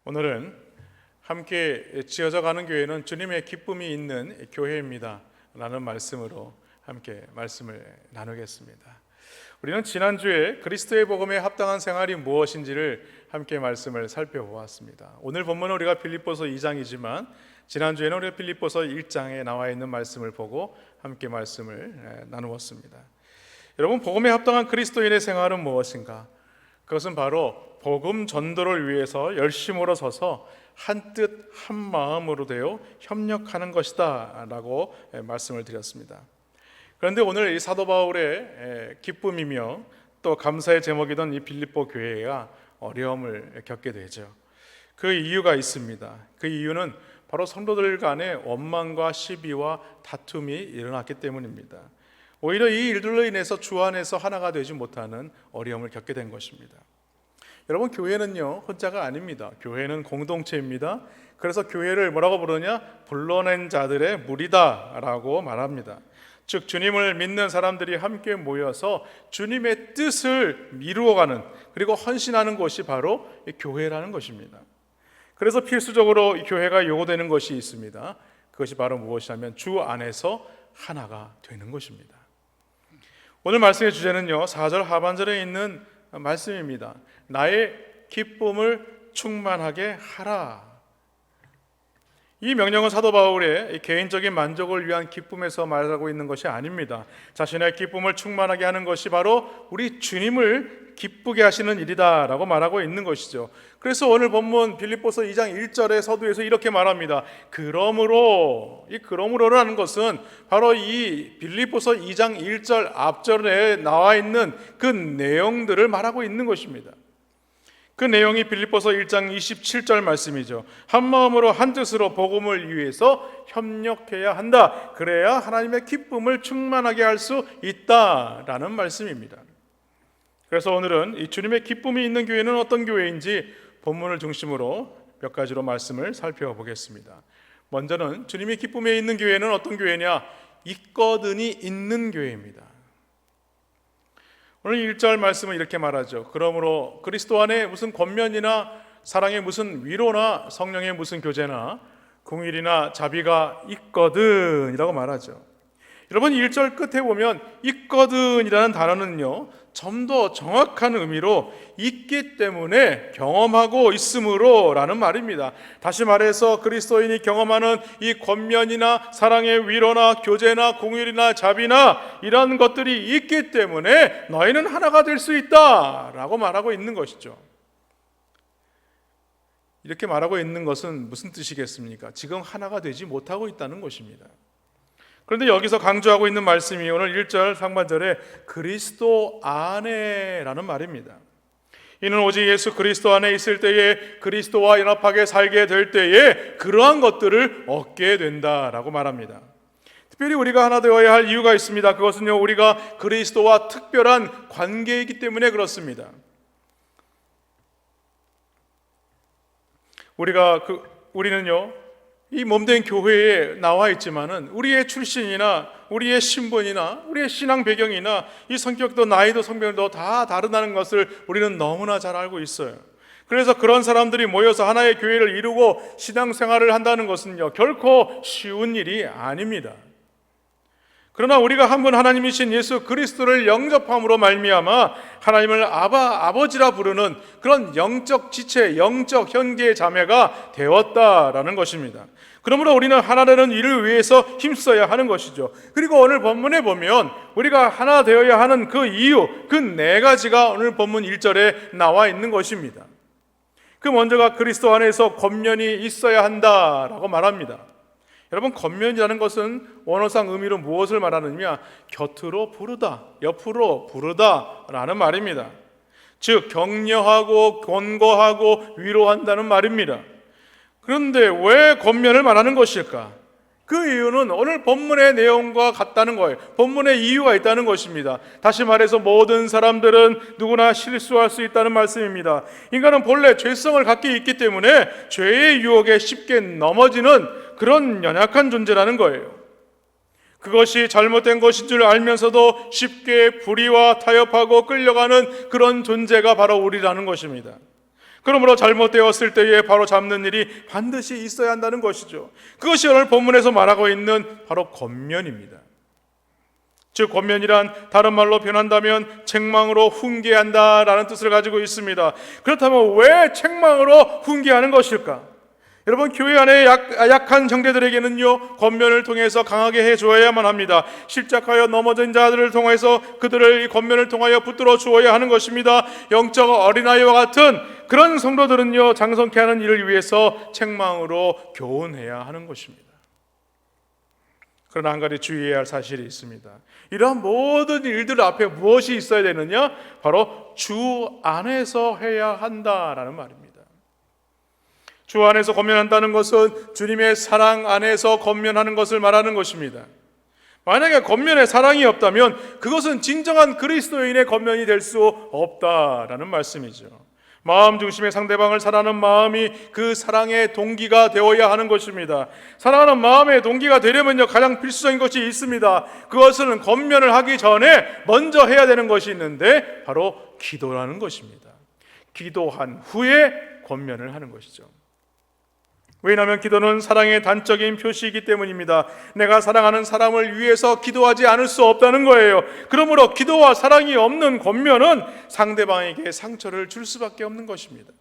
오늘은 함께 지어져 가는 교회는 주님의 기쁨이 있는 교회입니다 라는 말씀으로 함께 말씀을 나누겠습니다. 우리는 지난주에 그리스도의 복음에 합당한 생활이 무엇인지를 함께 말씀을 살펴보았습니다. 오늘 본문은 우리가 빌립보서 2장이지만 지난주에는 우리가 빌립보서 1장에 나와 있는 말씀을 보고 함께 말씀을 나누었습니다. 여러분, 복음에 합당한 그리스도인의 생활은 무엇인가? 그것은 바로 복음 전도를 위해서 열심으로 서서 한 뜻 한 마음으로 되어 협력하는 것이다 라고 말씀을 드렸습니다. 그런데 오늘 이 사도 바울의 기쁨이며 또 감사의 제목이던 이 빌립보 교회가 어려움을 겪게 되죠. 그 이유가 있습니다. 그 이유는 바로 성도들 간의 원망과 시비와 다툼이 일어났기 때문입니다. 오히려 이 일들로 인해서 주 안에서 하나가 되지 못하는 어려움을 겪게 된 것입니다. 여러분, 교회는요 혼자가 아닙니다. 교회는 공동체입니다. 그래서 교회를 뭐라고 부르냐? 불러낸 자들의 무리다 라고 말합니다. 즉, 주님을 믿는 사람들이 함께 모여서 주님의 뜻을 이루어가는, 그리고 헌신하는 곳이 바로 교회라는 것입니다. 그래서 필수적으로 교회가 요구되는 것이 있습니다. 그것이 바로 무엇이냐면 주 안에서 하나가 되는 것입니다. 오늘 말씀의 주제는요 4절 하반절에 있는 말씀입니다. 나의 기쁨을 충만하게 하라. 이 명령은 사도 바울의 개인적인 만족을 위한 기쁨에서 말하고 있는 것이 아닙니다. 자신의 기쁨을 충만하게 하는 것이 바로 우리 주님을 기쁘게 하시는 일이다 라고 말하고 있는 것이죠. 그래서 오늘 본문 빌립보서 2장 1절의 서두에서 이렇게 말합니다. 그러므로, 이 그러므로라는 것은 바로 이 빌립보서 2장 1절 앞절에 나와 있는 그 내용들을 말하고 있는 것입니다. 그 내용이 빌립보서 1장 27절 말씀이죠. 한 마음으로 한 뜻으로 복음을 위해서 협력해야 한다. 그래야 하나님의 기쁨을 충만하게 할 수 있다라는 말씀입니다. 그래서 오늘은 이 주님의 기쁨이 있는 교회는 어떤 교회인지 본문을 중심으로 몇 가지로 말씀을 살펴보겠습니다. 먼저는 주님의 기쁨에 있는 교회는 어떤 교회냐? 있거든이 있는 교회입니다. 오늘 1절 말씀은 이렇게 말하죠. 그러므로 그리스도 안에 무슨 권면이나 사랑의 무슨 위로나 성령의 무슨 교제나 공일이나 자비가 있거든 이라고 말하죠. 여러분, 1절 끝에 보면 있거든이라는 단어는요 좀 더 정확한 의미로 있기 때문에 경험하고 있으므로 라는 말입니다. 다시 말해서 그리스도인이 경험하는 이 권면이나 사랑의 위로나 교제나 공일이나 자비나 이런 것들이 있기 때문에 너희는 하나가 될 수 있다 라고 말하고 있는 것이죠. 이렇게 말하고 있는 것은 무슨 뜻이겠습니까? 지금 하나가 되지 못하고 있다는 것입니다. 그런데 여기서 강조하고 있는 말씀이 오늘 1절 상반절에 그리스도 안에 라는 말입니다. 이는 오직 예수 그리스도 안에 있을 때에 그리스도와 연합하게 살게 될 때에 그러한 것들을 얻게 된다라고 말합니다. 특별히 우리가 하나 되어야 할 이유가 있습니다. 그것은요 우리가 그리스도와 특별한 관계이기 때문에 그렇습니다. 우리는요 이 몸된 교회에 나와 있지만은 우리의 출신이나 우리의 신분이나 우리의 신앙 배경이나 이 성격도 나이도 성별도 다 다르다는 것을 우리는 너무나 잘 알고 있어요. 그래서 그런 사람들이 모여서 하나의 교회를 이루고 신앙생활을 한다는 것은요 결코 쉬운 일이 아닙니다. 그러나 우리가 한 분 하나님이신 예수 그리스도를 영접함으로 말미암아 하나님을 아버지라 부르는 그런 영적 지체, 영적 형제 자매가 되었다라는 것입니다. 그러므로 우리는 하나 되는 일을 위해서 힘써야 하는 것이죠. 그리고 오늘 본문에 보면 우리가 하나 되어야 하는 그 이유, 그 네 가지가 오늘 본문 1절에 나와 있는 것입니다. 그 먼저가 그리스도 안에서 권면이 있어야 한다라고 말합니다. 여러분, 권면이라는 것은 원어상 의미로 무엇을 말하느냐? 곁으로 부르다, 옆으로 부르다 라는 말입니다. 즉 격려하고 권고하고 위로한다는 말입니다. 그런데 왜 권면을 말하는 것일까? 그 이유는 오늘 본문의 내용과 같다는 거예요. 본문의 이유가 있다는 것입니다. 다시 말해서 모든 사람들은 누구나 실수할 수 있다는 말씀입니다. 인간은 본래 죄성을 갖고 있기 때문에 죄의 유혹에 쉽게 넘어지는 그런 연약한 존재라는 거예요. 그것이 잘못된 것인 줄 알면서도 쉽게 불의와 타협하고 끌려가는 그런 존재가 바로 우리라는 것입니다. 그러므로 잘못되었을 때에 바로 잡는 일이 반드시 있어야 한다는 것이죠. 그것이 오늘 본문에서 말하고 있는 바로 권면입니다. 즉 권면이란 다른 말로 변한다면 책망으로 훈계한다라는 뜻을 가지고 있습니다. 그렇다면 왜 책망으로 훈계하는 것일까? 여러분, 교회 안에 약한 형제들에게는요 권면을 통해서 강하게 해줘야만 합니다. 실족하여 넘어진 자들을 통해서 그들을 이 권면을 통하여 붙들어 주어야 하는 것입니다. 영적 어린아이와 같은 그런 성도들은요 장성케 하는 일을 위해서 책망으로 교훈해야 하는 것입니다. 그러나 한 가지 주의해야 할 사실이 있습니다. 이러한 모든 일들 앞에 무엇이 있어야 되느냐? 바로 주 안에서 해야 한다라는 말입니다. 주 안에서 권면한다는 것은 주님의 사랑 안에서 권면하는 것을 말하는 것입니다. 만약에 권면에 사랑이 없다면 그것은 진정한 그리스도인의 권면이 될 수 없다라는 말씀이죠. 마음 중심의 상대방을 사랑하는 마음이 그 사랑의 동기가 되어야 하는 것입니다. 사랑하는 마음의 동기가 되려면요 가장 필수적인 것이 있습니다. 그것은 권면을 하기 전에 먼저 해야 되는 것이 있는데 바로 기도라는 것입니다. 기도한 후에 권면을 하는 것이죠. 왜냐하면 기도는 사랑의 단적인 표시이기 때문입니다. 내가 사랑하는 사람을 위해서 기도하지 않을 수 없다는 거예요. 그러므로 기도와 사랑이 없는 권면은 상대방에게 상처를 줄 수밖에 없는 것입니다.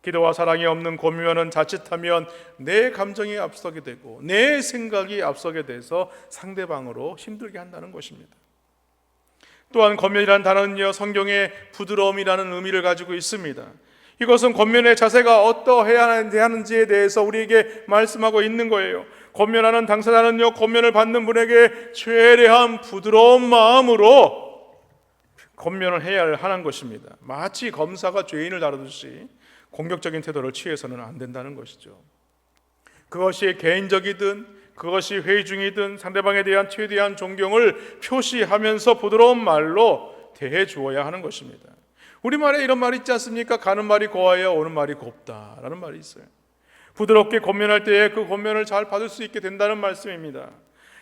기도와 사랑이 없는 권면은 자칫하면 내 감정이 앞서게 되고 내 생각이 앞서게 돼서 상대방으로 힘들게 한다는 것입니다. 또한 권면이라는 단어는요 성경의 부드러움이라는 의미를 가지고 있습니다. 이것은 권면의 자세가 어떠해야 하는지에 대해서 우리에게 말씀하고 있는 거예요. 권면하는 당사자는요 권면을 받는 분에게 최대한 부드러운 마음으로 권면을 해야 하는 것입니다. 마치 검사가 죄인을 다루듯이 공격적인 태도를 취해서는 안 된다는 것이죠. 그것이 개인적이든 그것이 회의 중이든 상대방에 대한 최대한 존경을 표시하면서 부드러운 말로 대해 주어야 하는 것입니다. 우리말에 이런 말이 있지 않습니까? 가는 말이 고와야 오는 말이 곱다라는 말이 있어요. 부드럽게 권면할 때에 그 권면을 잘 받을 수 있게 된다는 말씀입니다.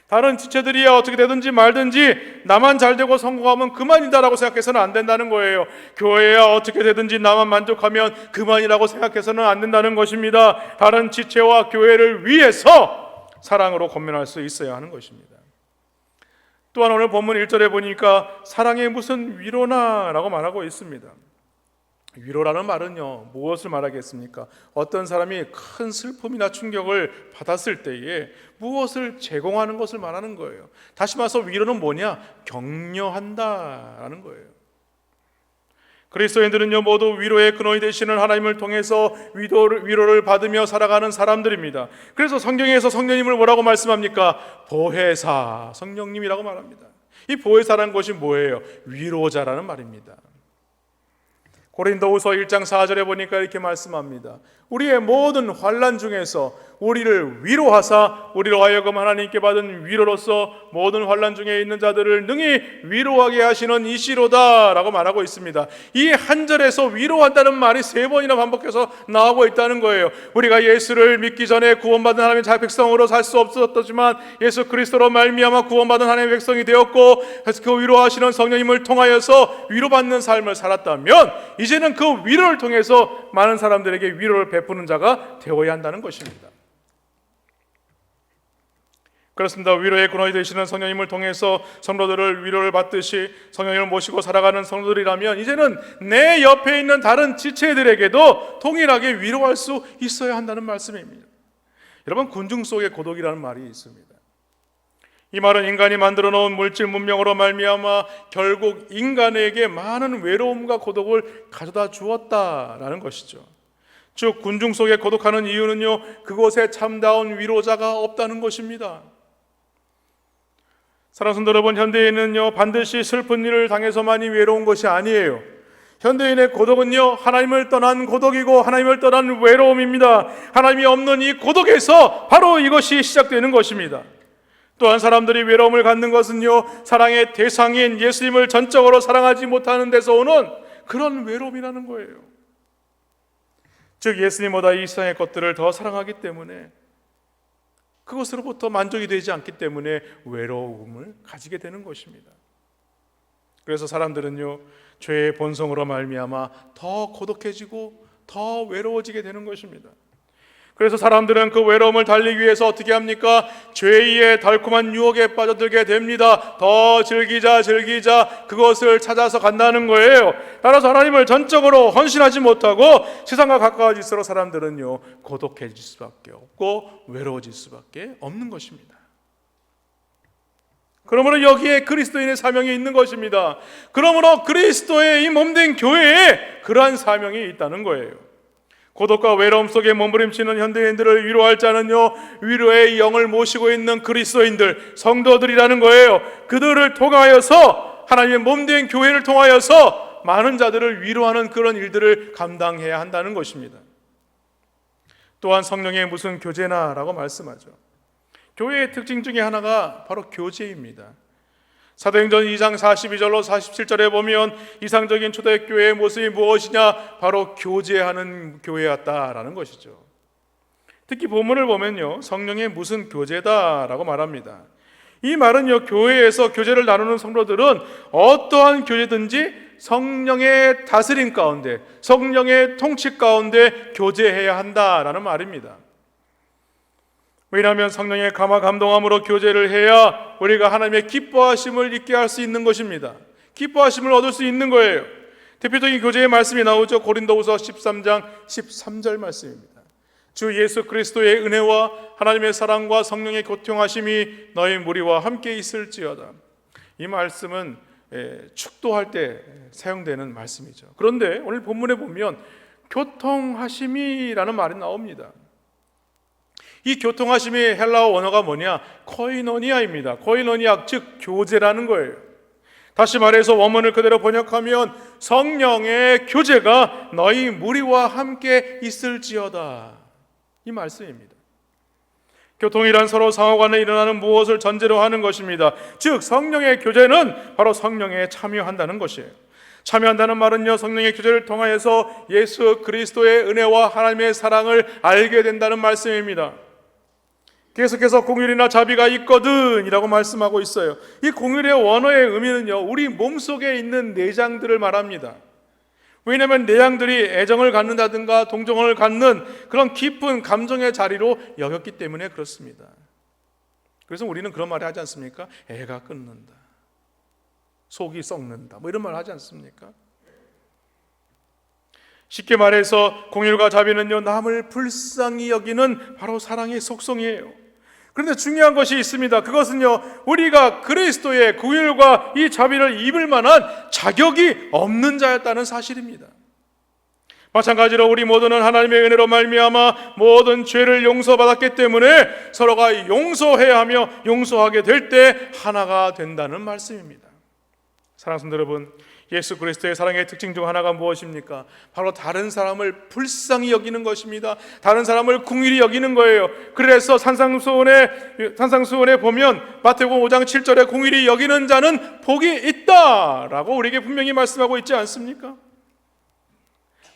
다른 지체들이야 어떻게 되든지 말든지 나만 잘 되고 성공하면 그만이다라고 생각해서는 안 된다는 거예요. 교회야 어떻게 되든지 나만 만족하면 그만이라고 생각해서는 안 된다는 것입니다. 다른 지체와 교회를 위해서 사랑으로 권면할 수 있어야 하는 것입니다. 또한 오늘 본문 1절에 보니까 사랑이 무슨 위로나 라고 말하고 있습니다. 위로라는 말은요 무엇을 말하겠습니까? 어떤 사람이 큰 슬픔이나 충격을 받았을 때에 무엇을 제공하는 것을 말하는 거예요. 다시 말해서 위로는 뭐냐? 격려한다라는 거예요. 그리스도인들은요 모두 위로의 근원이 되시는 하나님을 통해서 위로를 받으며 살아가는 사람들입니다. 그래서 성경에서 성령님을 뭐라고 말씀합니까? 보혜사, 성령님이라고 말합니다. 이 보혜사라는 것이 뭐예요? 위로자라는 말입니다. 고린도후서 1장 4절에 보니까 이렇게 말씀합니다. 우리의 모든 환난 중에서 우리를 위로하사 우리로 하여금 하나님께 받은 위로로서 모든 환난 중에 있는 자들을 능히 위로하게 하시는 이시로다 라고 말하고 있습니다. 이 한 절에서 위로한다는 말이 3번이나 반복해서 나오고 있다는 거예요. 우리가 예수를 믿기 전에 구원받은 하나님의 자 백성으로 살 수 없었지만 예수 그리스도로 말미암아 구원받은 하나님의 백성이 되었고 그 위로하시는 성령님을 통하여서 위로받는 삶을 살았다면 이제는 그 위로를 통해서 많은 사람들에게 위로를 베푸는 자가 되어야 한다는 것입니다. 그렇습니다. 위로의 근원이 되시는 성령님을 통해서 성도들을 위로를 받듯이 성령님을 모시고 살아가는 성도들이라면 이제는 내 옆에 있는 다른 지체들에게도 동일하게 위로할 수 있어야 한다는 말씀입니다. 여러분, 군중 속의 고독이라는 말이 있습니다. 이 말은 인간이 만들어 놓은 물질 문명으로 말미암아 결국 인간에게 많은 외로움과 고독을 가져다 주었다라는 것이죠. 즉 군중 속에 고독하는 이유는요 그곳에 참다운 위로자가 없다는 것입니다. 사랑하는 성도 여러분, 현대인은요 반드시 슬픈 일을 당해서만이 외로운 것이 아니에요. 현대인의 고독은요 하나님을 떠난 고독이고 하나님을 떠난 외로움입니다. 하나님이 없는 이 고독에서 바로 이것이 시작되는 것입니다. 또한 사람들이 외로움을 갖는 것은요 사랑의 대상인 예수님을 전적으로 사랑하지 못하는 데서 오는 그런 외로움이라는 거예요. 즉 예수님보다 이 세상의 것들을 더 사랑하기 때문에 그것으로부터 만족이 되지 않기 때문에 외로움을 가지게 되는 것입니다. 그래서 사람들은요 죄의 본성으로 말미암아 더 고독해지고 더 외로워지게 되는 것입니다. 그래서 사람들은 그 외로움을 달리기 위해서 어떻게 합니까? 죄의 달콤한 유혹에 빠져들게 됩니다. 더 즐기자 그것을 찾아서 간다는 거예요. 따라서 하나님을 전적으로 헌신하지 못하고 세상과 가까워질수록 사람들은요, 고독해질 수밖에 없고 외로워질 수밖에 없는 것입니다. 그러므로 여기에 그리스도인의 사명이 있는 것입니다. 그러므로 그리스도의 이 몸된 교회에 그러한 사명이 있다는 거예요. 고독과 외로움 속에 몸부림치는 현대인들을 위로할 자는요, 위로의 영을 모시고 있는 그리스도인들, 성도들이라는 거예요. 그들을 통하여서, 하나님의 몸된 교회를 통하여서 많은 자들을 위로하는 그런 일들을 감당해야 한다는 것입니다. 또한 성령의 무슨 교제나라고 말씀하죠. 교회의 특징 중에 하나가 바로 교제입니다. 사도행전 2장 42절로 47절에 보면 이상적인 초대교회의 모습이 무엇이냐? 바로 교제하는 교회였다라는 것이죠. 특히 본문을 보면요, 성령의 무슨 교제다라고 말합니다. 이 말은요, 교회에서 교제를 나누는 성도들은 어떠한 교제든지 성령의 다스림 가운데, 성령의 통치 가운데 교제해야 한다라는 말입니다. 왜냐하면 성령의 감화 감동함으로 교제를 해야 우리가 하나님의 기뻐하심을 잊게 할 수 있는 것입니다. 기뻐하심을 얻을 수 있는 거예요. 대표적인 교제의 말씀이 나오죠. 고린도후서 13장 13절 말씀입니다. 주 예수 그리스도의 은혜와 하나님의 사랑과 성령의 교통하심이 너희 무리와 함께 있을지어다. 이 말씀은 축도할 때 사용되는 말씀이죠. 그런데 오늘 본문에 보면 교통하심이라는 말이 나옵니다. 이 교통하심이 헬라어 원어가 뭐냐? 코이노니아입니다. 코이노니아, 즉 교제라는 거예요. 다시 말해서 원문을 그대로 번역하면 성령의 교제가 너희 무리와 함께 있을지어다, 이 말씀입니다. 교통이란 서로 상호간에 일어나는 무엇을 전제로 하는 것입니다. 즉 성령의 교제는 바로 성령에 참여한다는 것이에요. 참여한다는 말은요, 성령의 교제를 통하여서 예수 그리스도의 은혜와 하나님의 사랑을 알게 된다는 말씀입니다. 계속해서 공율이나 자비가 있거든 이라고 말씀하고 있어요. 이 공율의 원어의 의미는요, 우리 몸속에 있는 내장들을 말합니다. 왜냐하면 내장들이 애정을 갖는다든가 동정을 갖는 그런 깊은 감정의 자리로 여겼기 때문에 그렇습니다. 그래서 우리는 그런 말을 하지 않습니까? 애가 끊는다, 속이 썩는다, 뭐 이런 말 하지 않습니까? 쉽게 말해서 공율과 자비는요, 남을 불쌍히 여기는 바로 사랑의 속성이에요. 그런데 중요한 것이 있습니다. 그것은요, 우리가 그리스도의 공율과 이 자비를 입을 만한 자격이 없는 자였다는 사실입니다. 마찬가지로 우리 모두는 하나님의 은혜로 말미암아 모든 죄를 용서받았기 때문에 서로가 용서해야 하며 용서하게 될 때 하나가 된다는 말씀입니다. 사랑하는 성도 여러분, 예수 그리스도의 사랑의 특징 중 하나가 무엇입니까? 바로 다른 사람을 불쌍히 여기는 것입니다. 다른 사람을 긍휼히 여기는 거예요. 그래서 산상수훈에 보면 마태복음 5장 7절에 긍휼히 여기는 자는 복이 있다라고 우리에게 분명히 말씀하고 있지 않습니까?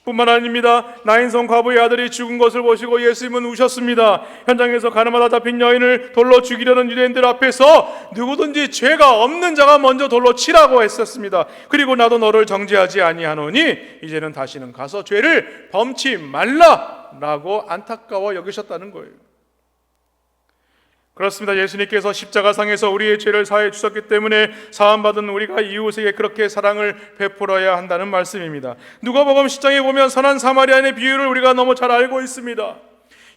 뿐만 아닙니다. 나인성 과부의 아들이 죽은 것을 보시고 예수님은 우셨습니다. 현장에서 가늠하다 잡힌 여인을 돌로 죽이려는 유대인들 앞에서 누구든지 죄가 없는 자가 먼저 돌로 치라고 했었습니다. 그리고 나도 너를 정죄하지 아니하노니 이제는 다시는 가서 죄를 범치 말라라고 안타까워 여기셨다는 거예요. 그렇습니다. 예수님께서 십자가상에서 우리의 죄를 사해 주셨기 때문에 사함받은 우리가 이웃에게 그렇게 사랑을 베풀어야 한다는 말씀입니다. 누가복음 10장에 보면 선한 사마리아인의 비유를 우리가 너무 잘 알고 있습니다.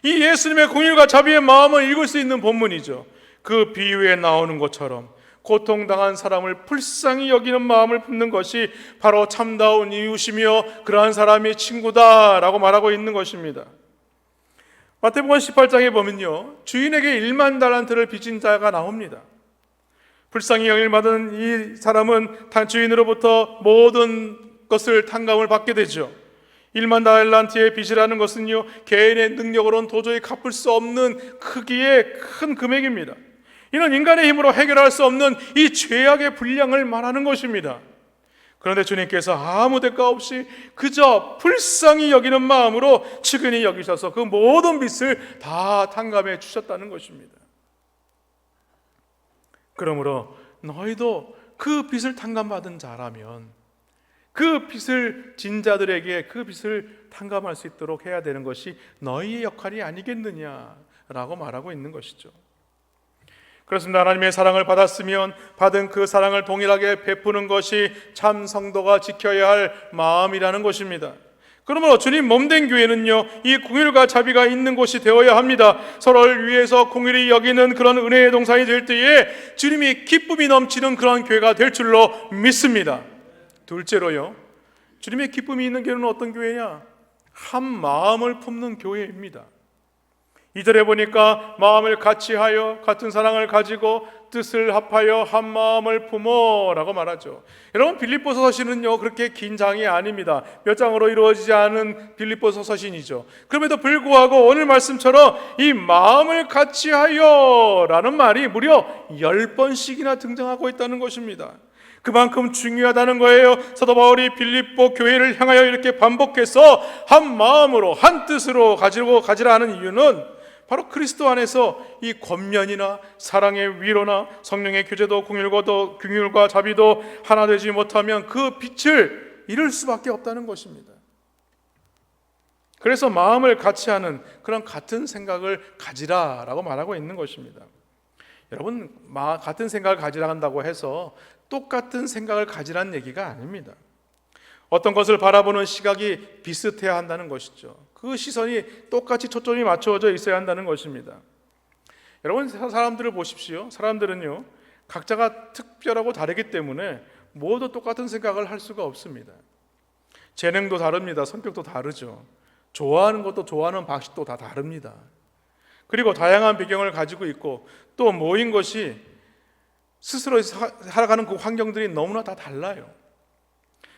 이 예수님의 긍휼과 자비의 마음을 읽을 수 있는 본문이죠. 그 비유에 나오는 것처럼 고통당한 사람을 불쌍히 여기는 마음을 품는 것이 바로 참다운 이웃이며 그러한 사람이 친구다라고 말하고 있는 것입니다. 마태복음 18장에 보면요, 주인에게 1만 달란트를 빚진 자가 나옵니다. 불쌍히 여김을 받은 이 사람은 주인으로부터 모든 것을 탕감을 받게 되죠. 1만 달란트의 빚이라는 것은요, 개인의 능력으로는 도저히 갚을 수 없는 크기의 큰 금액입니다. 이는 인간의 힘으로 해결할 수 없는 이 죄악의 분량을 말하는 것입니다. 그런데 주님께서 아무 대가 없이 그저 불쌍히 여기는 마음으로 측은히 여기셔서 그 모든 빚을 다 탕감해 주셨다는 것입니다. 그러므로 너희도 그 빚을 탕감받은 자라면 그 빚을 진 자들에게 그 빚을 탕감할 수 있도록 해야 되는 것이 너희의 역할이 아니겠느냐라고 말하고 있는 것이죠. 그렇습니다. 하나님의 사랑을 받았으면 받은 그 사랑을 동일하게 베푸는 것이 참 성도가 지켜야 할 마음이라는 것입니다. 그러므로 주님 몸된 교회는요, 이 공율과 자비가 있는 곳이 되어야 합니다. 서로를 위해서 공율이 여기는 그런 은혜의 동산이 될 때에 주님이 기쁨이 넘치는 그런 교회가 될 줄로 믿습니다. 둘째로요, 주님의 기쁨이 있는 교회는 어떤 교회냐? 한 마음을 품는 교회입니다. 2절에 보니까 마음을 같이하여 같은 사랑을 가지고 뜻을 합하여 한 마음을 품어라고 말하죠. 여러분, 빌립보서 서신은요 그렇게 긴 장이 아닙니다. 몇 장으로 이루어지지 않은 빌립보서 서신이죠. 그럼에도 불구하고 오늘 말씀처럼 이 마음을 같이하여 라는 말이 무려 10번씩이나 등장하고 있다는 것입니다. 그만큼 중요하다는 거예요. 사도 바울이 빌립보 교회를 향하여 이렇게 반복해서 한 마음으로 한 뜻으로 가지라 하는 이유는 바로 그리스도 안에서 이 권면이나 사랑의 위로나 성령의 교제도 긍휼과 자비도 하나 되지 못하면 그 빛을 잃을 수밖에 없다는 것입니다. 그래서 마음을 같이 하는 그런 같은 생각을 가지라라고 말하고 있는 것입니다. 여러분, 같은 생각을 가지라 한다고 해서 똑같은 생각을 가지라는 얘기가 아닙니다. 어떤 것을 바라보는 시각이 비슷해야 한다는 것이죠. 그 시선이 똑같이 초점이 맞춰져 있어야 한다는 것입니다. 여러분, 사람들을 보십시오. 사람들은요 각자가 특별하고 다르기 때문에 모두 똑같은 생각을 할 수가 없습니다. 재능도 다릅니다. 성격도 다르죠. 좋아하는 것도 좋아하는 방식도 다 다릅니다. 그리고 다양한 배경을 가지고 있고 또 모인 것이 스스로 살아가는 그 환경들이 너무나 다 달라요.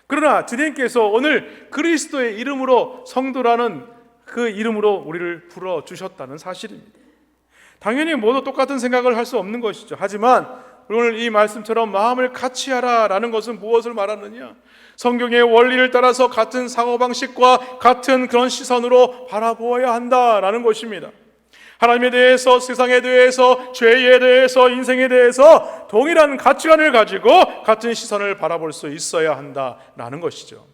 그러나 주님께서 오늘 그리스도의 이름으로, 성도라는 그 이름으로 우리를 불러주셨다는 사실입니다. 당연히 모두 똑같은 생각을 할 수 없는 것이죠. 하지만 오늘 이 말씀처럼 마음을 같이 하라라는 것은 무엇을 말하느냐? 성경의 원리를 따라서 같은 사고방식과 같은 그런 시선으로 바라보아야 한다라는 것입니다. 하나님에 대해서, 세상에 대해서, 죄에 대해서, 인생에 대해서 동일한 가치관을 가지고 같은 시선을 바라볼 수 있어야 한다라는 것이죠.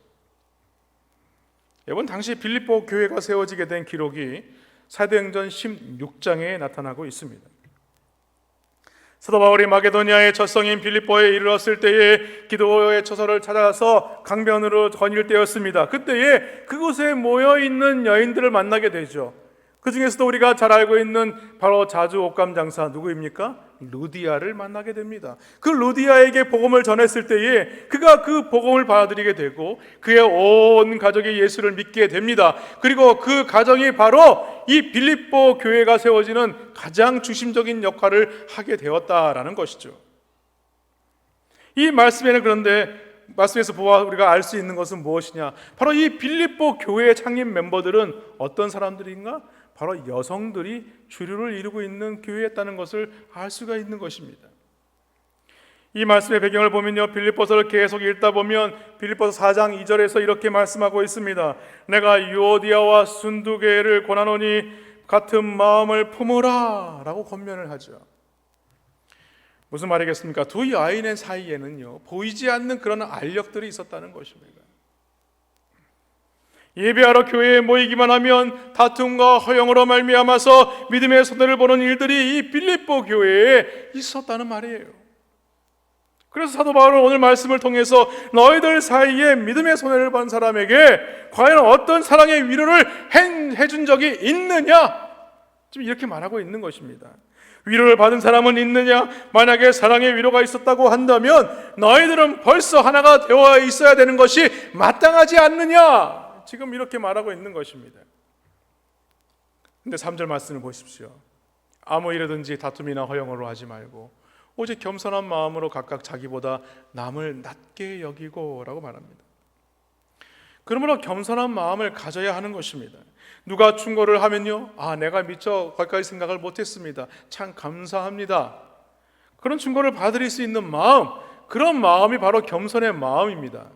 여러분, 당시 빌립보 교회가 세워지게 된 기록이 사도행전 16장에 나타나고 있습니다. 사도 바울이 마게도니아의 젖성인 빌립보에 이르렀을 때에 기도의 처소를 찾아서 강변으로 거닐 때였습니다. 그때에 그곳에 모여있는 여인들을 만나게 되죠. 그 중에서도 우리가 잘 알고 있는 바로 자주 옷감 장사 누구입니까? 루디아를 만나게 됩니다. 그 루디아에게 복음을 전했을 때에 그가 그 복음을 받아들이게 되고 그의 온 가족이 예수를 믿게 됩니다. 그리고 그 가정이 바로 이 빌립보 교회가 세워지는 가장 중심적인 역할을 하게 되었다라는 것이죠. 이 말씀에는 그런데 말씀에서 보아 우리가 알 수 있는 것은 무엇이냐? 바로 이 빌립보 교회의 창립 멤버들은 어떤 사람들인가? 바로 여성들이 주류를 이루고 있는 교회였다는 것을 알 수가 있는 것입니다. 이 말씀의 배경을 보면요, 빌립보서를 계속 읽다 보면 빌립보서 4장 2절에서 이렇게 말씀하고 있습니다. 내가 유오디아와 순두계를 권하노니 같은 마음을 품으라 라고 권면을 하죠. 무슨 말이겠습니까? 두 여인의 사이에는요 보이지 않는 그런 알력들이 있었다는 것입니다. 예배하러 교회에 모이기만 하면 다툼과 허영으로 말미암아서 믿음의 손해를 보는 일들이 이 빌립보 교회에 있었다는 말이에요. 그래서 사도 바울은 오늘 말씀을 통해서 너희들 사이에 믿음의 손해를 본 사람에게 과연 어떤 사랑의 위로를 해준 적이 있느냐? 지금 이렇게 말하고 있는 것입니다. 위로를 받은 사람은 있느냐? 만약에 사랑의 위로가 있었다고 한다면 너희들은 벌써 하나가 되어 있어야 되는 것이 마땅하지 않느냐? 지금 이렇게 말하고 있는 것입니다. 근데 3절 말씀을 보십시오. 아무 일이든지 다툼이나 허영으로 하지 말고 오직 겸손한 마음으로 각각 자기보다 남을 낮게 여기고 라고 말합니다. 그러므로 겸손한 마음을 가져야 하는 것입니다. 누가 충고를 하면요, 내가 미처 거기까지 생각을 못했습니다, 참 감사합니다, 그런 충고를 받을 수 있는 마음, 그런 마음이 바로 겸손의 마음입니다.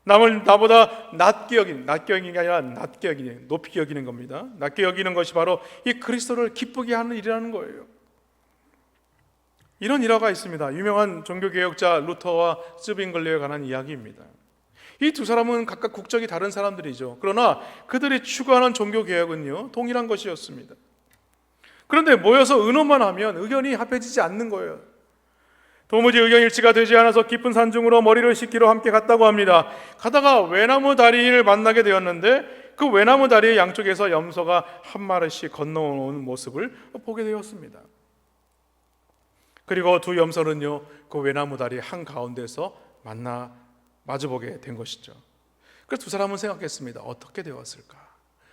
남을 나보다 낮게 여기는 게 아니라 낮게 여기는, 높이 여기는 겁니다. 낮게 여기는 것이 바로 이 그리스도를 기쁘게 하는 일이라는 거예요. 이런 일화가 있습니다. 유명한 종교개혁자 루터와 쯔빙글리에 관한 이야기입니다. 이 두 사람은 각각 국적이 다른 사람들이죠. 그러나 그들이 추구하는 종교개혁은요, 동일한 것이었습니다. 그런데 모여서 의논만 하면 의견이 합해지지 않는 거예요. 도무지 의견 일치가 되지 않아서 깊은 산중으로 머리를 씻기로 함께 갔다고 합니다. 가다가 외나무 다리를 만나게 되었는데 그 외나무 다리의 양쪽에서 염소가 한 마리씩 건너오는 모습을 보게 되었습니다. 그리고 두 염소는요, 그 외나무 다리 한가운데서 마주보게 된 것이죠. 그래서 두 사람은 생각했습니다. 어떻게 되었을까?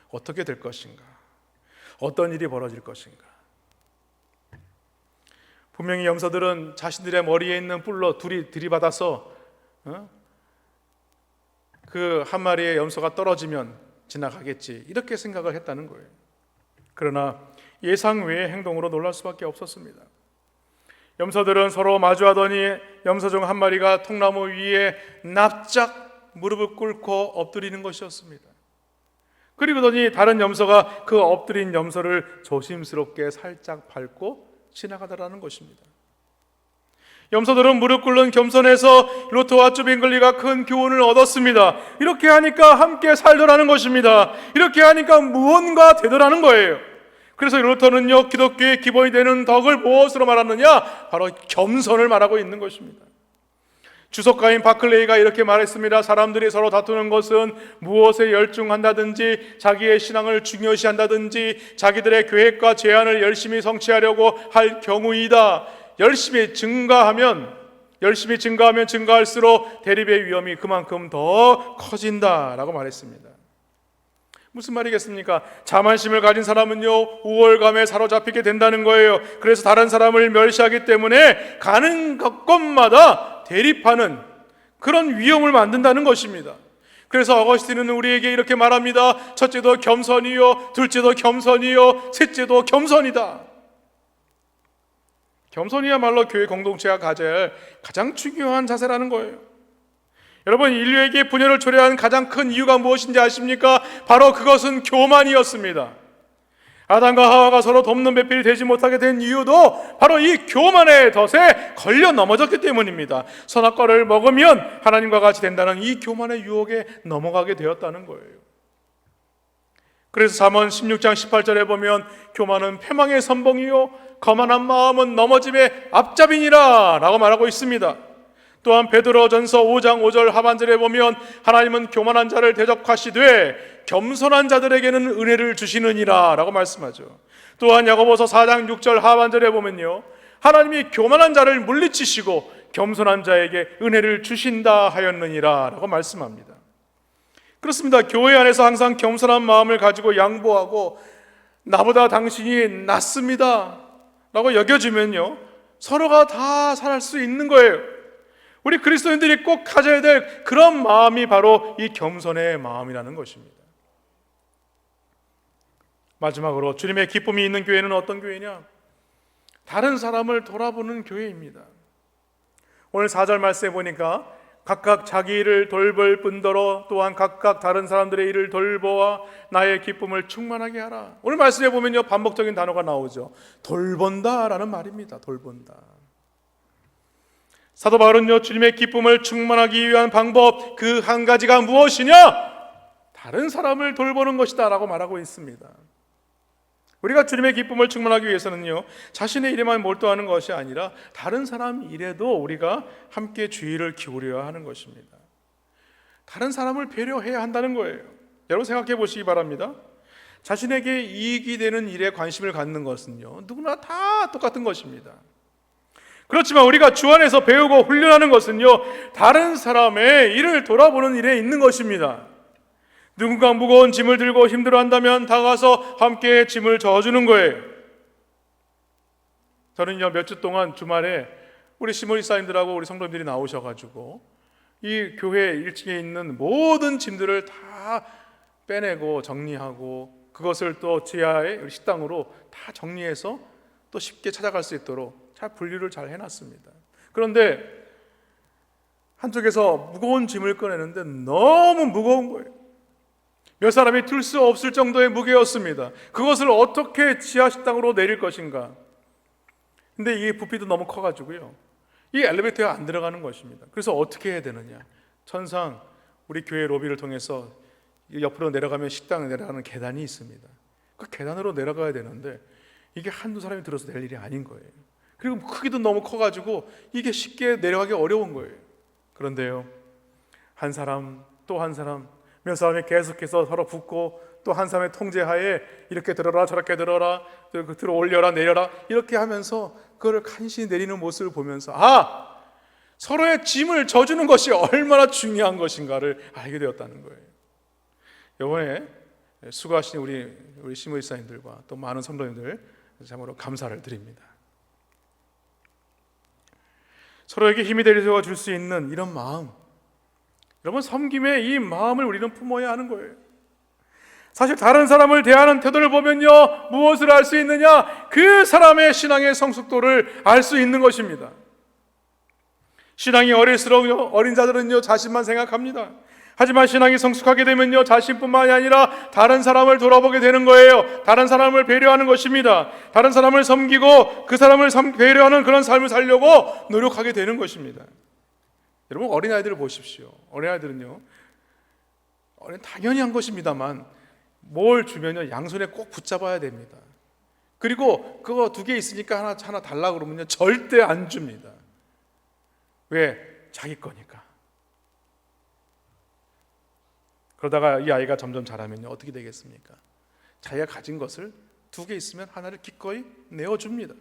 어떻게 될 것인가? 어떤 일이 벌어질 것인가? 분명히 염소들은 자신들의 머리에 있는 뿔로 둘이 들이받아서 그 한 마리의 염소가 떨어지면 지나가겠지, 이렇게 생각을 했다는 거예요. 그러나 예상 외의 행동으로 놀랄 수밖에 없었습니다. 염소들은 서로 마주하더니 염소 중 한 마리가 통나무 위에 납작 무릎을 꿇고 엎드리는 것이었습니다. 그리고더니 다른 염소가 그 엎드린 염소를 조심스럽게 살짝 밟고 지나가더라는 것입니다. 염소들은 무릎 꿇는 겸손해서 루터와 쯔빙글리가 큰 교훈을 얻었습니다. 이렇게 하니까 함께 살더라는 것입니다. 이렇게 하니까 무언가 되더라는 거예요. 그래서 루터는요, 기독교의 기본이 되는 덕을 무엇으로 말하느냐? 바로 겸손을 말하고 있는 것입니다. 주석가인 바클레이가 이렇게 말했습니다. 사람들이 서로 다투는 것은 무엇에 열중한다든지 자기의 신앙을 중요시한다든지 자기들의 계획과 제안을 열심히 성취하려고 할 경우이다. 열심히 증가하면 증가할수록 대립의 위험이 그만큼 더 커진다라고 말했습니다. 무슨 말이겠습니까? 자만심을 가진 사람은요, 우월감에 사로잡히게 된다는 거예요. 그래서 다른 사람을 멸시하기 때문에 가는 곳마다 대립하는 그런 위험을 만든다는 것입니다. 그래서 어거스틴은 우리에게 이렇게 말합니다. 첫째도 겸손이요, 둘째도 겸손이요, 셋째도 겸손이다. 겸손이야말로 교회 공동체가 가져야 할 가장 중요한 자세라는 거예요. 여러분, 인류에게 분열을 초래한 가장 큰 이유가 무엇인지 아십니까? 바로 그것은 교만이었습니다. 아담과 하와가 서로 돕는 배필이 되지 못하게 된 이유도 바로 이 교만의 덫에 걸려 넘어졌기 때문입니다. 선악과를 먹으면 하나님과 같이 된다는 이 교만의 유혹에 넘어가게 되었다는 거예요. 그래서 잠언 16장 18절에 보면 교만은 패망의 선봉이요 거만한 마음은 넘어짐의 앞잡이니라 라고 말하고 있습니다. 또한 베드로전서 5장 5절 하반절에 보면 하나님은 교만한 자를 대적하시되 겸손한 자들에게는 은혜를 주시느니라 라고 말씀하죠. 또한 야고보서 4장 6절 하반절에 보면요, 하나님이 교만한 자를 물리치시고 겸손한 자에게 은혜를 주신다 하였느니라 라고 말씀합니다. 그렇습니다. 교회 안에서 항상 겸손한 마음을 가지고 양보하고 나보다 당신이 낫습니다 라고 여겨주면요, 서로가 다 살아갈 수 있는 거예요. 우리 그리스도인들이 꼭 가져야 될 그런 마음이 바로 이 겸손의 마음이라는 것입니다. 마지막으로 주님의 기쁨이 있는 교회는 어떤 교회냐? 다른 사람을 돌아보는 교회입니다. 오늘 4절 말씀에 보니까 각각 자기 일을 돌볼 뿐더러 또한 각각 다른 사람들의 일을 돌보아 나의 기쁨을 충만하게 하라. 오늘 말씀에 보면요, 반복적인 단어가 나오죠. 돌본다라는 말입니다. 돌본다. 사도 바울은요, 주님의 기쁨을 충만하기 위한 방법 그 한 가지가 무엇이냐? 다른 사람을 돌보는 것이다 라고 말하고 있습니다. 우리가 주님의 기쁨을 충만하기 위해서는요, 자신의 일에만 몰두하는 것이 아니라 다른 사람 일에도 우리가 함께 주의를 기울여야 하는 것입니다. 다른 사람을 배려해야 한다는 거예요. 여러분 생각해 보시기 바랍니다. 자신에게 이익이 되는 일에 관심을 갖는 것은요, 누구나 다 똑같은 것입니다. 그렇지만 우리가 주 안에서 배우고 훈련하는 것은요, 다른 사람의 일을 돌아보는 일에 있는 것입니다. 누군가 무거운 짐을 들고 힘들어한다면 다가가서 함께 짐을 져주는 거예요. 저는요, 몇 주 동안 주말에 우리 시모리사님들하고 우리 성도님들이 나오셔가지고 이 교회 1층에 있는 모든 짐들을 다 빼내고 정리하고 그것을 또 지하의 식당으로 다 정리해서 또 쉽게 찾아갈 수 있도록 잘 분류를 잘 해놨습니다. 그런데 한쪽에서 무거운 짐을 꺼내는데 너무 무거운 거예요. 몇 사람이 들 수 없을 정도의 무게였습니다. 그것을 어떻게 지하 식당으로 내릴 것인가? 근데 이게 부피도 너무 커가지고요, 이 엘리베이터에 안 들어가는 것입니다. 그래서 어떻게 해야 되느냐? 천상 우리 교회 로비를 통해서 옆으로 내려가면 식당에 내려가는 계단이 있습니다. 그 계단으로 내려가야 되는데 이게 한두 사람이 들어서 낼 일이 아닌 거예요. 그리고 크기도 너무 커가지고 이게 쉽게 내려가기 어려운 거예요. 그런데요, 한 사람 또 한 사람, 몇 사람이 계속해서 서로 붙고 또 한 사람의 통제하에 이렇게 들어라 저렇게 들어라, 들어 올려라 내려라 이렇게 하면서 그거를 간신히 내리는 모습을 보면서 서로의 짐을 져주는 것이 얼마나 중요한 것인가를 알게 되었다는 거예요. 이번에 수고하신 우리 신부이사님들과 또 많은 성도님들 참으로 감사를 드립니다. 서로에게 힘이 되어 줄 수 있는 이런 마음, 여러분, 섬김의 이 마음을 우리는 품어야 하는 거예요. 사실 다른 사람을 대하는 태도를 보면요, 무엇을 알 수 있느냐? 그 사람의 신앙의 성숙도를 알 수 있는 것입니다. 신앙이 어릴수록 어린 자들은요, 자신만 생각합니다. 하지만 신앙이 성숙하게 되면요, 자신뿐만이 아니라 다른 사람을 돌아보게 되는 거예요. 다른 사람을 배려하는 것입니다. 다른 사람을 섬기고 그 사람을 배려하는 그런 삶을 살려고 노력하게 되는 것입니다. 여러분, 어린아이들을 보십시오. 어린아이들은요, 당연히 한 것입니다만 뭘 주면요, 양손에 꼭 붙잡아야 됩니다. 그리고 그거 2개 있으니까 하나 달라고 그러면요, 절대 안 줍니다. 왜? 자기 거니까. 그러다가 이 아이가 점점 자라면요, 어떻게 되겠습니까? 자기가 가진 것을 2개 있으면 하나를 기꺼이 내어줍니다.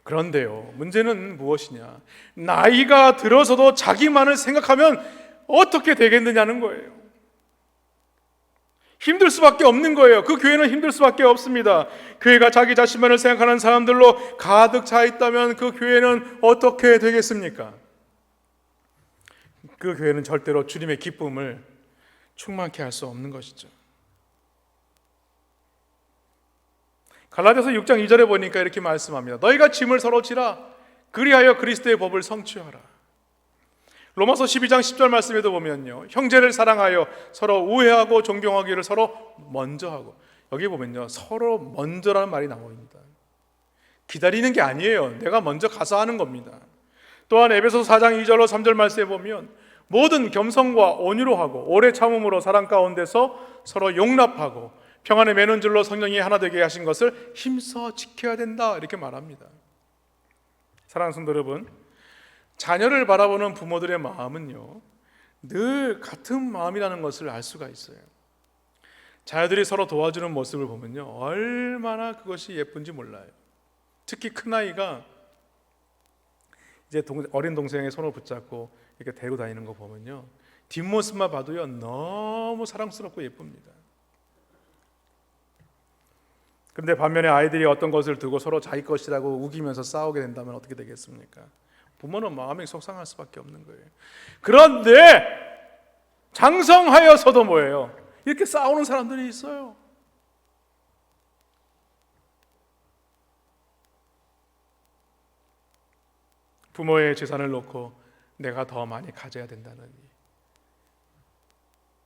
그런데요, 문제는 무엇이냐? 나이가 들어서도 자기만을 생각하면 어떻게 되겠느냐는 거예요. 힘들 수밖에 없는 거예요. 그 교회는 힘들 수밖에 없습니다. 교회가 자기 자신만을 생각하는 사람들로 가득 차 있다면 그 교회는 어떻게 되겠습니까? 그 교회는 절대로 주님의 기쁨을 충만케 할 수 없는 것이죠. 갈라디아서 6장 2절에 보니까 이렇게 말씀합니다. 너희가 짐을 서로 지라, 그리하여 그리스도의 법을 성취하라. 로마서 12장 10절 말씀에도 보면요, 형제를 사랑하여 서로 우애하고 존경하기를 서로 먼저 하고, 여기 보면요, 서로 먼저라는 말이 나옵니다. 기다리는 게 아니에요. 내가 먼저 가서 하는 겁니다. 또한 에베소서 4장 2절로 3절 말씀에 보면 모든 겸손과 온유로 하고 오래 참음으로 사랑 가운데서 서로 용납하고 평안에 매는 줄로 성령이 하나 되게 하신 것을 힘써 지켜야 된다, 이렇게 말합니다. 사랑하는 성도 여러분, 자녀를 바라보는 부모들의 마음은요, 늘 같은 마음이라는 것을 알 수가 있어요. 자녀들이 서로 도와주는 모습을 보면요, 얼마나 그것이 예쁜지 몰라요. 특히 큰아이가 이제 어린 동생의 손을 붙잡고 이렇게 데리고 다니는 거 보면요, 뒷모습만 봐도요, 너무 사랑스럽고 예쁩니다. 그런데 반면에 아이들이 어떤 것을 두고 서로 자기 것이라고 우기면서 싸우게 된다면 어떻게 되겠습니까? 부모는 마음이 속상할 수밖에 없는 거예요. 그런데 장성하여서도 뭐예요? 이렇게 싸우는 사람들이 있어요. 부모의 재산을 놓고 내가 더 많이 가져야 된다느니,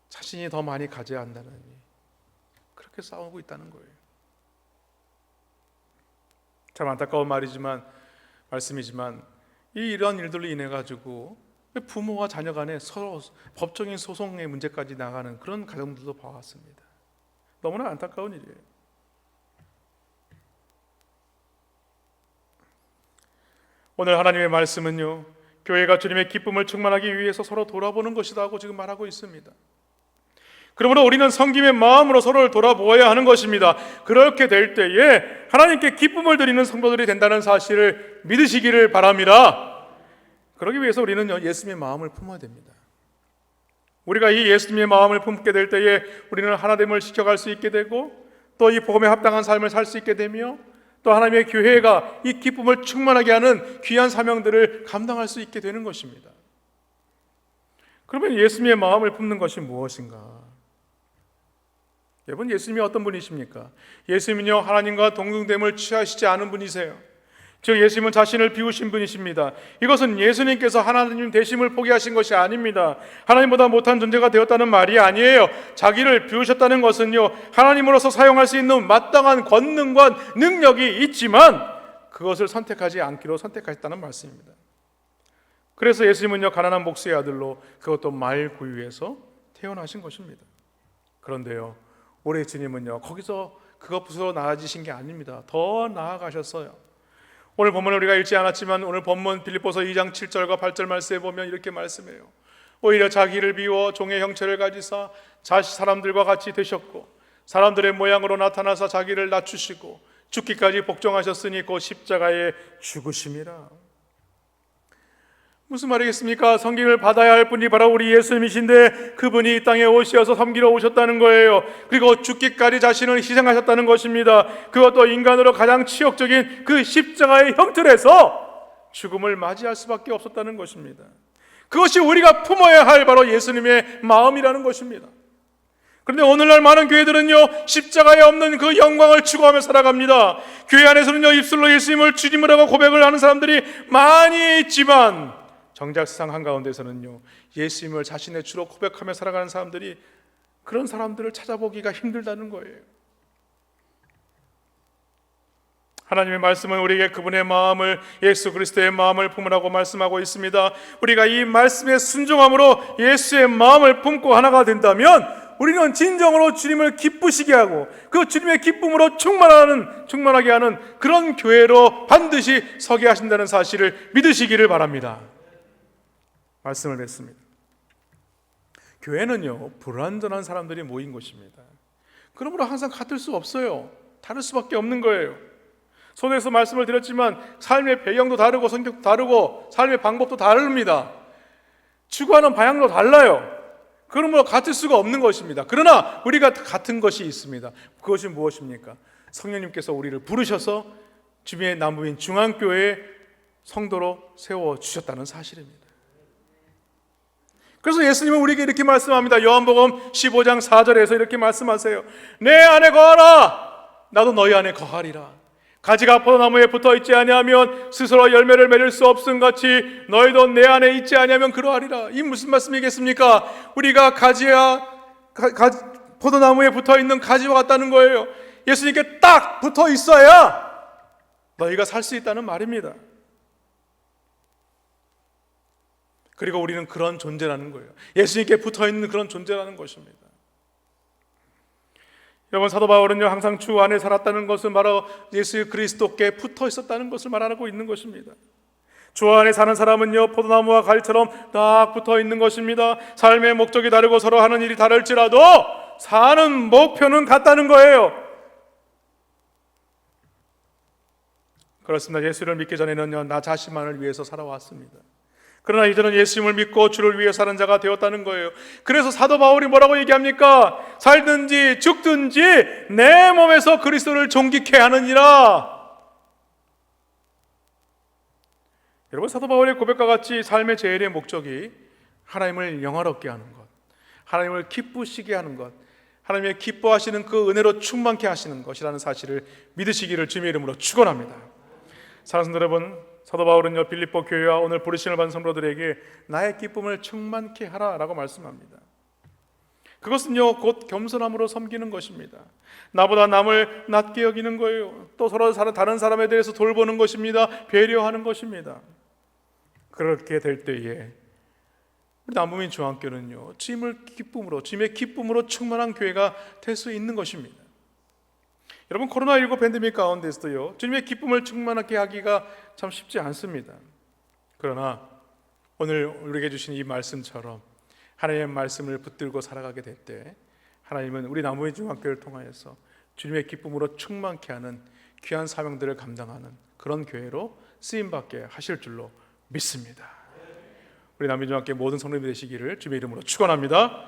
자신이 더 많이 가져야 한다느니, 그렇게 싸우고 있다는 거예요. 참 안타까운 말씀이지만 이런 일들로 인해 가지고 부모와 자녀 간에 서로 법적인 소송의 문제까지 나가는 그런 가정들도 봐왔습니다. 너무나 안타까운 일이에요. 오늘 하나님의 말씀은요, 교회가 주님의 기쁨을 충만하기 위해서 서로 돌아보는 것이다 하고 지금 말하고 있습니다. 그러므로 우리는 섬김의 마음으로 서로를 돌아보아야 하는 것입니다. 그렇게 될 때에 하나님께 기쁨을 드리는 성도들이 된다는 사실을 믿으시기를 바랍니다. 그러기 위해서 우리는 예수님의 마음을 품어야 됩니다. 우리가 이 예수님의 마음을 품게 될 때에 우리는 하나됨을 지켜갈 수 있게 되고, 또 이 복음에 합당한 삶을 살 수 있게 되며, 또 하나님의 교회가 이 기쁨을 충만하게 하는 귀한 사명들을 감당할 수 있게 되는 것입니다. 그러면 예수님의 마음을 품는 것이 무엇인가? 여러분, 예수님이 어떤 분이십니까? 예수님은요, 하나님과 동등됨을 취하시지 않은 분이세요. 즉 예수님은 자신을 비우신 분이십니다. 이것은 예수님께서 하나님 되심을 포기하신 것이 아닙니다. 하나님보다 못한 존재가 되었다는 말이 아니에요. 자기를 비우셨다는 것은요, 하나님으로서 사용할 수 있는 마땅한 권능과 능력이 있지만 그것을 선택하지 않기로 선택하셨다는 말씀입니다. 그래서 예수님은요, 가난한 목수의 아들로 그것도 말구유에서 태어나신 것입니다. 그런데요, 우리 주님은요, 거기서 그것부터 나아지신 게 아닙니다. 더 나아가셨어요. 오늘 본문을 우리가 읽지 않았지만 오늘 본문 빌립보서 2장 7절과 8절 말씀에 보면 이렇게 말씀해요. 오히려 자기를 비워 종의 형체를 가지사 사람들과 같이 되셨고 사람들의 모양으로 나타나서 자기를 낮추시고 죽기까지 복종하셨으니 곧 십자가에 죽으심이라. 무슨 말이겠습니까? 섬김을 받아야 할 분이 바로 우리 예수님이신데 그분이 이 땅에 오셔서 섬기러 오셨다는 거예요. 그리고 죽기까지 자신을 희생하셨다는 것입니다. 그것도 인간으로 가장 치욕적인 그 십자가의 형틀에서 죽음을 맞이할 수밖에 없었다는 것입니다. 그것이 우리가 품어야 할 바로 예수님의 마음이라는 것입니다. 그런데 오늘날 많은 교회들은요, 십자가에 없는 그 영광을 추구하며 살아갑니다. 교회 안에서는요, 입술로 예수님을 주님을 하고 고백을 하는 사람들이 많이 있지만 정작 세상 한가운데서는요, 예수님을 자신의 주로 고백하며 살아가는 사람들이 그런 사람들을 찾아보기가 힘들다는 거예요. 하나님의 말씀은 우리에게 그분의 마음을, 예수 그리스도의 마음을 품으라고 말씀하고 있습니다. 우리가 이 말씀에 순종함으로 예수의 마음을 품고 하나가 된다면 우리는 진정으로 주님을 기쁘시게 하고 그 주님의 기쁨으로 충만하게 하는 그런 교회로 반드시 서게 하신다는 사실을 믿으시기를 바랍니다. 말씀을 맺습니다. 교회는요, 불완전한 사람들이 모인 곳입니다. 그러므로 항상 같을 수 없어요. 다를 수밖에 없는 거예요. 손에서 말씀을 드렸지만 삶의 배경도 다르고 성격도 다르고 삶의 방법도 다릅니다. 추구하는 방향도 달라요. 그러므로 같을 수가 없는 것입니다. 그러나 우리가 같은 것이 있습니다. 그것이 무엇입니까? 성령님께서 우리를 부르셔서 주님의 남부인 중앙교회의 성도로 세워주셨다는 사실입니다. 그래서 예수님은 우리에게 이렇게 말씀합니다. 요한복음 15장 4절에서 이렇게 말씀하세요. 내 안에 거하라, 나도 너희 안에 거하리라. 가지가 포도나무에 붙어있지 아니하면 스스로 열매를 맺을 수 없음같이 너희도 내 안에 있지 아니하면 그러하리라. 이 무슨 말씀이겠습니까? 우리가 포도나무에 붙어있는 가지와 같다는 거예요. 예수님께 딱 붙어 있어야 너희가 살 수 있다는 말입니다. 그리고 우리는 그런 존재라는 거예요. 예수님께 붙어있는 그런 존재라는 것입니다. 여러분, 사도 바울은요, 항상 주 안에 살았다는 것은 바로 예수 그리스도께 붙어 있었다는 것을 말하고 있는 것입니다. 주 안에 사는 사람은요, 포도나무와 가지처럼 딱 붙어 있는 것입니다. 삶의 목적이 다르고 서로 하는 일이 다를지라도 사는 목표는 같다는 거예요. 그렇습니다. 예수를 믿기 전에는요, 나 자신만을 위해서 살아왔습니다. 그러나 이제는 예수님을 믿고 주를 위해 사는 자가 되었다는 거예요. 그래서 사도 바울이 뭐라고 얘기합니까? 살든지 죽든지 내 몸에서 그리스도를 존귀케 하느니라. 여러분, 사도 바울의 고백과 같이 삶의 제일의 목적이 하나님을 영화롭게 하는 것, 하나님을 기쁘시게 하는 것, 하나님의 기뻐하시는 그 은혜로 충만케 하시는 것이라는 사실을 믿으시기를 주님의 이름으로 축원합니다. 사랑하는 여러분, 사도 바울은요, 빌립보 교회와 오늘 부르심을 받은 성도들에게 나의 기쁨을 충만케 하라라고 말씀합니다. 그것은요, 곧 겸손함으로 섬기는 것입니다. 나보다 남을 낮게 여기는 거예요. 또 서로 다른 사람에 대해서 돌보는 것입니다. 배려하는 것입니다. 그렇게 될 때에 우리 남부민 중앙교회는요, 주님의 기쁨으로 충만한 교회가 될 수 있는 것입니다. 여러분, 코로나19 팬데믹 가운데서도요, 주님의 기쁨을 충만하게 하기가 참 쉽지 않습니다. 그러나 오늘 우리에게 주신 이 말씀처럼 하나님의 말씀을 붙들고 살아가게 될 때 하나님은 우리 남부민 중학교를 통하여서 주님의 기쁨으로 충만케 하는 귀한 사명들을 감당하는 그런 교회로 쓰임받게 하실 줄로 믿습니다. 우리 남부민 중학교 모든 성도님이 되시기를 주님의 이름으로 축원합니다.